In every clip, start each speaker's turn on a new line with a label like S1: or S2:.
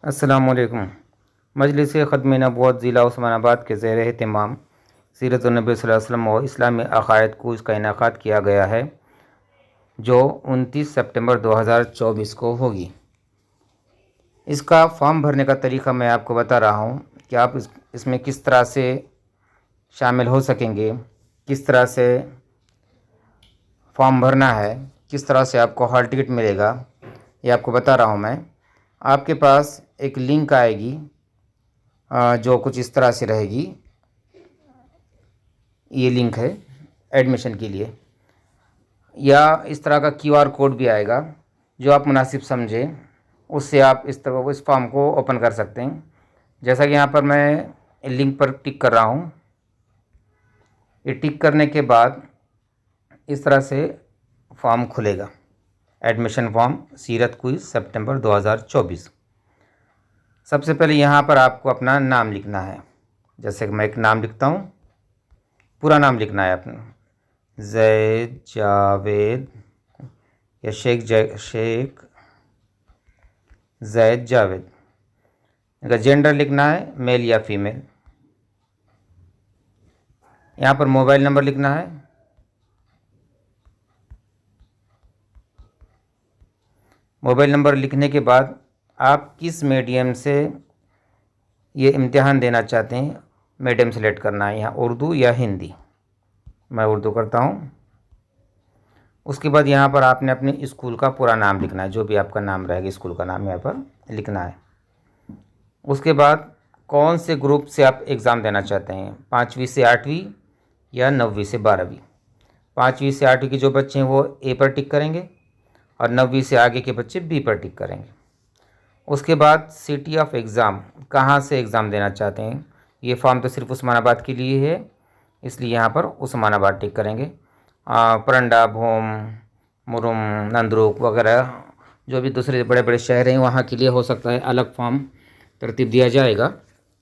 S1: अस्सलामुअलैकुम। मजलिस ख़त्म नबूवत ज़िला उस्मानाबाद के ज़ेर एहतमाम सीरत नबी सल्लल्लाहु अलैहि वसल्लम और इस्लामी अक़ायद को इसका इनेकाद किया गया है, जो 29 सितंबर 2024 को होगी। इसका फॉर्म भरने का तरीक़ा मैं आपको बता रहा हूँ कि आप इसमें किस तरह से शामिल हो सकेंगे, किस तरह से फॉर्म भरना है, किस तरह से आपको हॉल टिकट मिलेगा, ये आपको बता रहा हूँ मैं। आपके पास एक लिंक आएगी जो कुछ इस तरह से रहेगी। ये लिंक है एडमिशन के लिए, या इस तरह का क्यूआर कोड भी आएगा जो आप मुनासिब समझें, उससे आप इस फॉर्म को ओपन कर सकते हैं। जैसा कि यहाँ पर मैं लिंक पर टिक कर रहा हूँ। ये टिक करने के बाद इस तरह से फॉर्म खुलेगा, एडमिशन फॉर्म सीरत क्विज़ सितंबर 2024। सबसे पहले यहाँ पर आपको अपना नाम लिखना है। जैसे कि मैं एक नाम लिखता हूँ, पूरा नाम लिखना है अपना, जैद जावेद या शेख जैद जावेद। इनका जेंडर लिखना है, मेल या फीमेल। यहाँ पर मोबाइल नंबर लिखना है। मोबाइल नंबर लिखने के बाद आप किस मीडियम से ये इम्तिहान देना चाहते हैं, मीडियम सेलेक्ट करना है, यहाँ उर्दू या हिंदी। मैं उर्दू करता हूँ। उसके बाद यहाँ पर आपने अपने स्कूल का पूरा नाम लिखना है, जो भी आपका नाम रहेगा स्कूल का नाम यहाँ पर लिखना है। उसके बाद कौन से ग्रुप से आप एग्ज़ाम देना चाहते हैं, 5वीं से 8वीं या 9वीं से 12वीं। 5वीं से 8वीं के जो बच्चे हैं वो ए पर टिक करेंगे और 9वीं से आगे के बच्चे बी पर टिक करेंगे। उसके बाद सिटी ऑफ एग्ज़ाम, कहाँ से एग्ज़ाम देना चाहते हैं। ये फॉर्म तो सिर्फ उस्मानाबाद के लिए है, इसलिए यहाँ पर उस्मानाबाद टिक करेंगे। परंडा, भूम, मुरुम, नंदरुक वगैरह जो भी दूसरे बड़े बड़े शहर हैं वहाँ के लिए हो सकता है अलग फॉर्म तरतीब दिया जाएगा।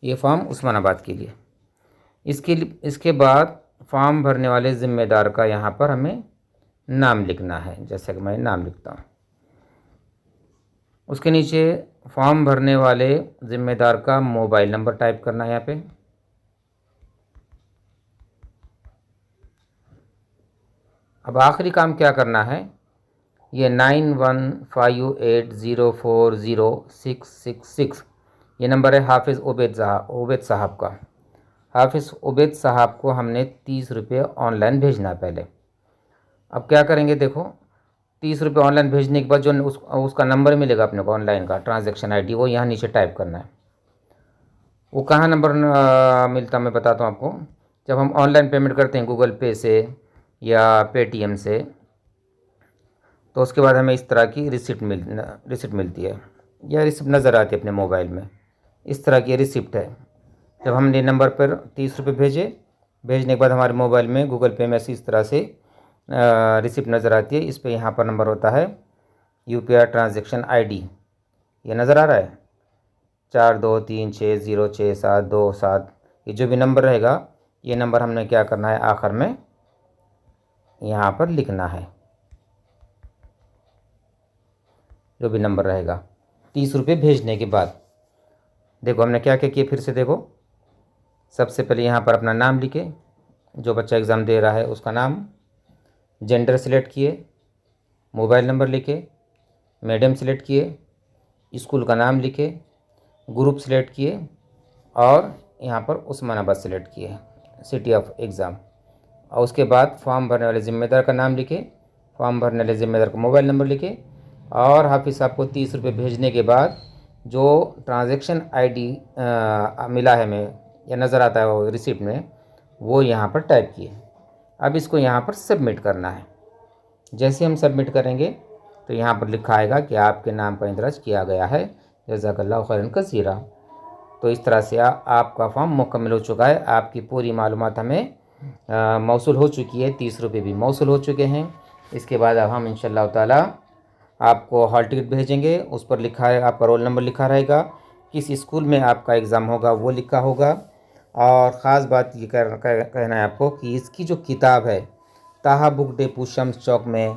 S1: ये फॉर्म उस्मानाबाद के लिए। इसके बाद फॉर्म भरने वाले ज़िम्मेदार का यहाँ पर हमें नाम लिखना है। जैसे कि मैं नाम लिखता हूँ। उसके नीचे फॉर्म भरने वाले ज़िम्मेदार का मोबाइल नंबर टाइप करना है यहाँ पे। अब आखिरी काम क्या करना है, ये 9158040666 ये नंबर है हाफिज़ उबैद साहब का। हाफिज़ उबैद साहब को हमने 30 रुपये ऑनलाइन भेजना है पहले। अब क्या करेंगे, देखो 30 रुपये ऑनलाइन भेजने के बाद जो उसका नंबर मिलेगा अपने को ऑनलाइन का, ट्रांजैक्शन आईडी, वो यहाँ नीचे टाइप करना है। वो कहाँ नंबर मिलता मैं बताता हूँ आपको। जब हम ऑनलाइन पेमेंट करते हैं गूगल पे से या पेटीएम से, तो उसके बाद हमें इस तरह की रिसिप्ट मिलती है, या रिसिप्ट नज़र आती है अपने मोबाइल में। इस तरह की रिसिप्ट है। जब हमने नंबर पर 30 रुपये भेजने के बाद हमारे मोबाइल में गूगल पे में इस तरह से रिसिप्ट नज़र आती है। इस पर यहाँ पर नंबर होता है यूपीआई ट्रांजैक्शन आईडी, ये नज़र आ रहा है 4236066727। ये जो भी नंबर रहेगा, ये नंबर हमने क्या करना है, आखिर में यहाँ पर लिखना है। जो भी नंबर रहेगा 30 रुपये भेजने के बाद। देखो हमने क्या क्या किया, फिर से देखो। सबसे पहले यहाँ पर अपना नाम लिखे, जो बच्चा एग्ज़ाम दे रहा है उसका नाम, जेंडर सेलेक्ट किए, मोबाइल नंबर लिखे, मीडियम सेलेक्ट किए, स्कूल का नाम लिखे, ग्रुप सेलेक्ट किए और यहाँ पर उस्मानाबाद सेलेक्ट किए, सिटी ऑफ एग्ज़ाम। और उसके बाद फॉर्म भरने वाले ज़िम्मेदार का नाम लिखे, फॉर्म भरने वाले ज़िम्मेदार का मोबाइल नंबर लिखे, और हाफिज़ साहब को 30 रुपये भेजने के बाद जो ट्रांजैक्शन आईडी मिला है हमें, या नज़र आता है वो रिसिप्ट में, वो यहाँ पर टाइप किए। अब इसको यहाँ पर सबमिट करना है। जैसे हम सबमिट करेंगे तो यहाँ पर लिखा आएगा कि आपके नाम का इंदराज किया गया है, जज़ाकल्लाहु खैरन कसीरा। तो इस तरह से आपका फॉर्म मुकम्मल हो चुका है। आपकी पूरी मालूमात हमें मौसूल हो चुकी है, 30 रुपये भी मौसूल हो चुके हैं। इसके बाद अब हम इंशाअल्लाह ताला आपको हॉल टिकट भेजेंगे। उस पर लिखा है, आपका रोल नंबर लिखा रहेगा, किस स्कूल में आपका एग्ज़ाम होगा वो लिखा होगा। और ख़ास बात ये कहना है आपको कि इसकी जो किताब है ताहा बुक डेपो शम्स चौक में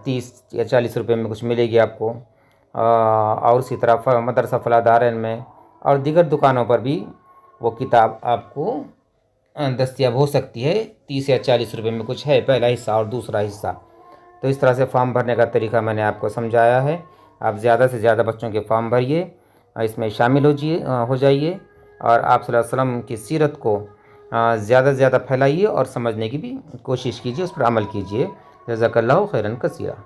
S1: 30 या 40 रुपये में कुछ मिलेगी आपको। और उसी तरह मदरसा फलादारन में और दीगर दुकानों पर भी वो किताब आपको दस्तयाब हो सकती है। 30 या 40 रुपये में कुछ है, पहला हिस्सा और दूसरा हिस्सा। तो इस तरह से फॉर्म भरने का तरीका मैंने आपको समझाया है। आप ज़्यादा से ज़्यादा बच्चों के फॉर्म भरिए, इसमें शामिल हो जाइए और आप सल्लल्लाहु अलैहि वसल्लम की सीरत को ज़्यादा से ज़्यादा फैलाइए और समझने की भी कोशिश कीजिए, उस पर अमल कीजिए। जज़ाकल्लाहु खैरन कसीरा।